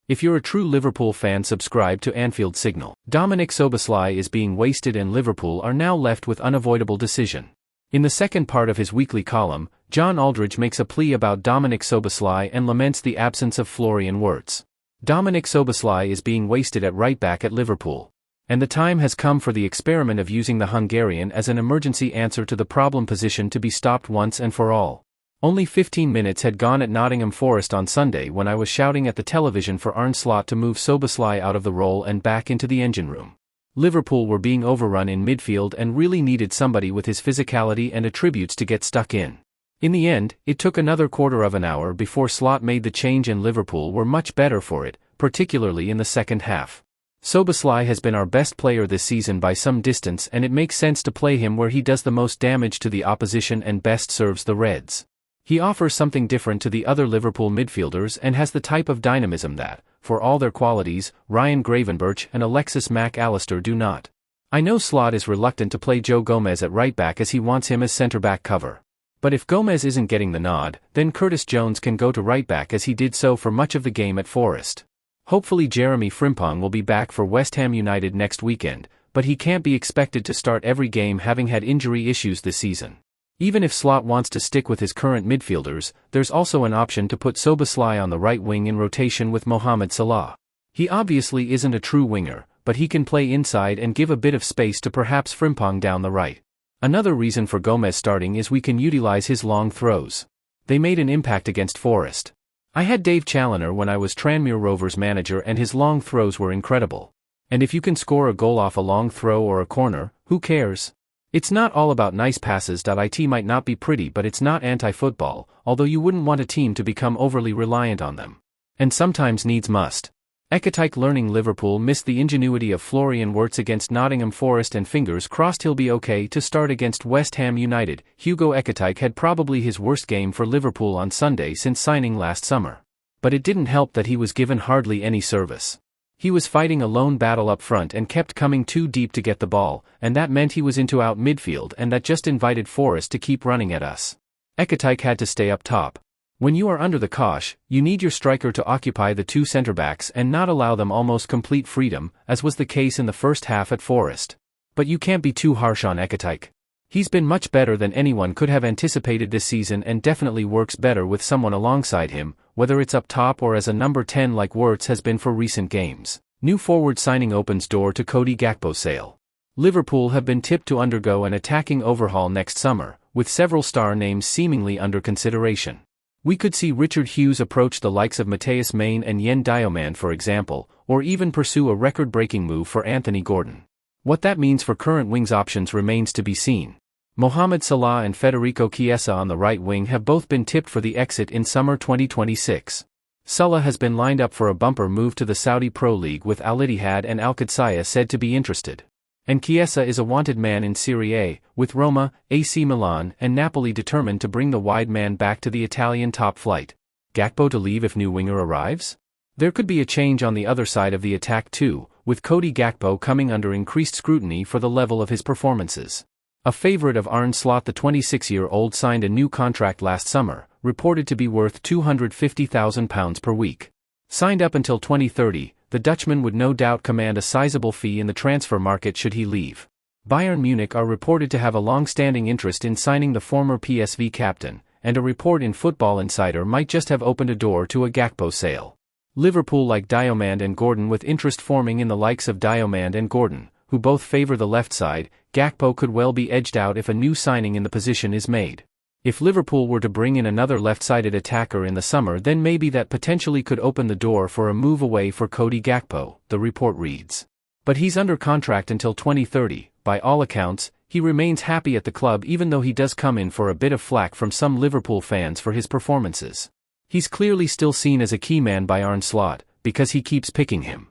If you're a true Liverpool fan, subscribe to Anfield Signal. Dominic Szoboszlai is being wasted and Liverpool are now left with unavoidable decision. In the second part of his weekly column, John Aldridge makes a plea about Dominic Szoboszlai and laments the absence of Florian Wirtz. Dominic Szoboszlai is being wasted at right back at Liverpool. And the time has come for the experiment of using the Hungarian as an emergency answer to the problem position to be stopped once and for all. Only 15 minutes had gone at Nottingham Forest on Sunday when I was shouting at the television for Arne Slot to move Szoboszlai out of the role and back into the engine room. Liverpool were being overrun in midfield and really needed somebody with his physicality and attributes to get stuck in. In the end, it took another quarter of an hour before Slot made the change and Liverpool were much better for it, particularly in the second half. Szoboszlai has been our best player this season by some distance, and it makes sense to play him where he does the most damage to the opposition and best serves the Reds. He offers something different to the other Liverpool midfielders and has the type of dynamism that, for all their qualities, Ryan Gravenberch and Alexis Mac Allister do not. I know Slot is reluctant to play Joe Gomez at right back as he wants him as centre-back cover. But if Gomez isn't getting the nod, then Curtis Jones can go to right back as he did so for much of the game at Forest. Hopefully Jeremy Frimpong will be back for West Ham United next weekend, but he can't be expected to start every game having had injury issues this season. Even if Slot wants to stick with his current midfielders, there's also an option to put Szoboszlai on the right wing in rotation with Mohamed Salah. He obviously isn't a true winger, but he can play inside and give a bit of space to perhaps Frimpong down the right. Another reason for Gomez starting is we can utilize his long throws. They made an impact against Forest. I had Dave Challoner when I was Tranmere Rovers manager and his long throws were incredible. And if you can score a goal off a long throw or a corner, who cares? It's not all about nice passes. It might not be pretty, but it's not anti-football, although you wouldn't want a team to become overly reliant on them. And sometimes needs must. Ekitike learning Liverpool missed the ingenuity of Florian Wirtz against Nottingham Forest and fingers crossed he'll be okay to start against West Ham United. Hugo Ekitike had probably his worst game for Liverpool on Sunday since signing last summer. But it didn't help that he was given hardly any service. He was fighting a lone battle up front and kept coming too deep to get the ball, and that meant he was into out midfield and that just invited Forest to keep running at us. Ekitike had to stay up top. When you are under the cosh, you need your striker to occupy the two centre-backs and not allow them almost complete freedom, as was the case in the first half at Forest. But you can't be too harsh on Ekitike. He's been much better than anyone could have anticipated this season and definitely works better with someone alongside him, whether it's up top or as a number 10 like Wirtz has been for recent games. New forward signing opens door to Cody Gakpo sale. Liverpool have been tipped to undergo an attacking overhaul next summer, with several star names seemingly under consideration. We could see Richard Hughes approach the likes of Matthias Main and Yen Diomande for example, or even pursue a record-breaking move for Anthony Gordon. What that means for current wings options remains to be seen. Mohamed Salah and Federico Chiesa on the right wing have both been tipped for the exit in summer 2026. Salah has been lined up for a bumper move to the Saudi Pro League with Al Ittihad and Al Qadsiya said to be interested. And Chiesa is a wanted man in Serie A, with Roma, AC Milan and Napoli determined to bring the wide man back to the Italian top flight. Gakpo to leave if new winger arrives? There could be a change on the other side of the attack too, with Cody Gakpo coming under increased scrutiny for the level of his performances. A favorite of Arne Slot, the 26-year-old signed a new contract last summer, reported to be worth £250,000 per week. Signed up until 2030, the Dutchman would no doubt command a sizable fee in the transfer market should he leave. Bayern Munich are reported to have a long-standing interest in signing the former PSV captain, and a report in Football Insider might just have opened a door to a Gakpo sale. Liverpool like Diomande and Gordon, with interest forming in the likes of Diomande and Gordon, who both favor the left side. Gakpo could well be edged out if a new signing in the position is made. If Liverpool were to bring in another left-sided attacker in the summer, then maybe that potentially could open the door for a move away for Cody Gakpo, the report reads. But he's under contract until 2030, by all accounts. He remains happy at the club even though he does come in for a bit of flack from some Liverpool fans for his performances. He's clearly still seen as a key man by Arne Slot, because he keeps picking him.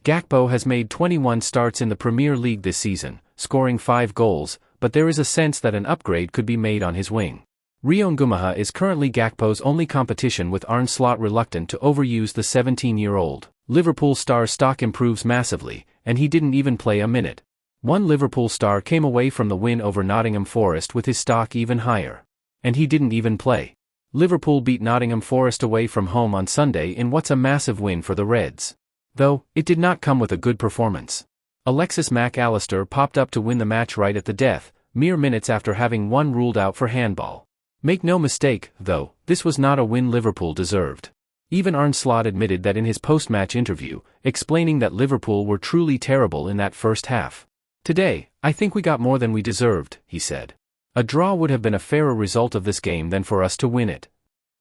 Gakpo has made 21 starts in the Premier League this season, scoring 5 goals, but there is a sense that an upgrade could be made on his wing. Rion Gumaha is currently Gakpo's only competition, with Arne Slot reluctant to overuse the 17-year-old. Liverpool star's stock improves massively, and he didn't even play a minute. One Liverpool star came away from the win over Nottingham Forest with his stock even higher. And he didn't even play. Liverpool beat Nottingham Forest away from home on Sunday in what's a massive win for the Reds. Though, it did not come with a good performance. Alexis Mac Allister popped up to win the match right at the death, mere minutes after having one ruled out for handball. Make no mistake, though, this was not a win Liverpool deserved. Even Arne Slot admitted that in his post-match interview, explaining that Liverpool were truly terrible in that first half. "Today, I think we got more than we deserved," he said. "A draw would have been a fairer result of this game than for us to win it.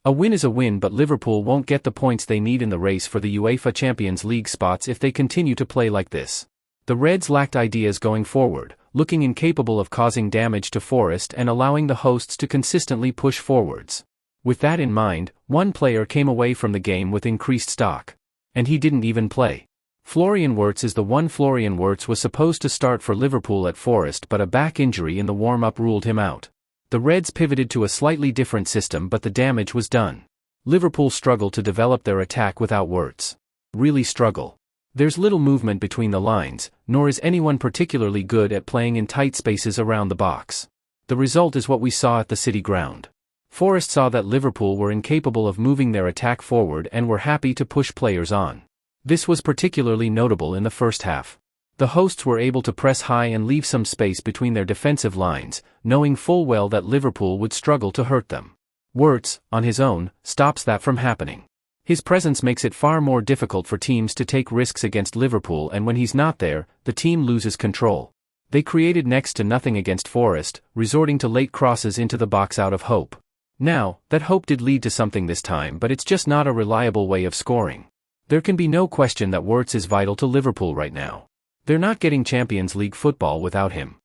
A win is a win, but Liverpool won't get the points they need in the race for the UEFA Champions League spots if they continue to play like this." The Reds lacked ideas going forward, looking incapable of causing damage to Forest and allowing the hosts to consistently push forwards. With that in mind, one player came away from the game with increased stock. And he didn't even play. Florian Wirtz is the one. Florian Wirtz was supposed to start for Liverpool at Forest, but a back injury in the warm-up ruled him out. The Reds pivoted to a slightly different system, but the damage was done. Liverpool struggled to develop their attack without Wirtz. Really struggle. There's little movement between the lines, nor is anyone particularly good at playing in tight spaces around the box. The result is what we saw at the City Ground. Forest saw that Liverpool were incapable of moving their attack forward and were happy to push players on. This was particularly notable in the first half. The hosts were able to press high and leave some space between their defensive lines, knowing full well that Liverpool would struggle to hurt them. Wirtz, on his own, stops that from happening. His presence makes it far more difficult for teams to take risks against Liverpool, and when he's not there, the team loses control. They created next to nothing against Forest, resorting to late crosses into the box out of hope. Now, that hope did lead to something this time, but it's just not a reliable way of scoring. There can be no question that Wirtz is vital to Liverpool right now. They're not getting Champions League football without him.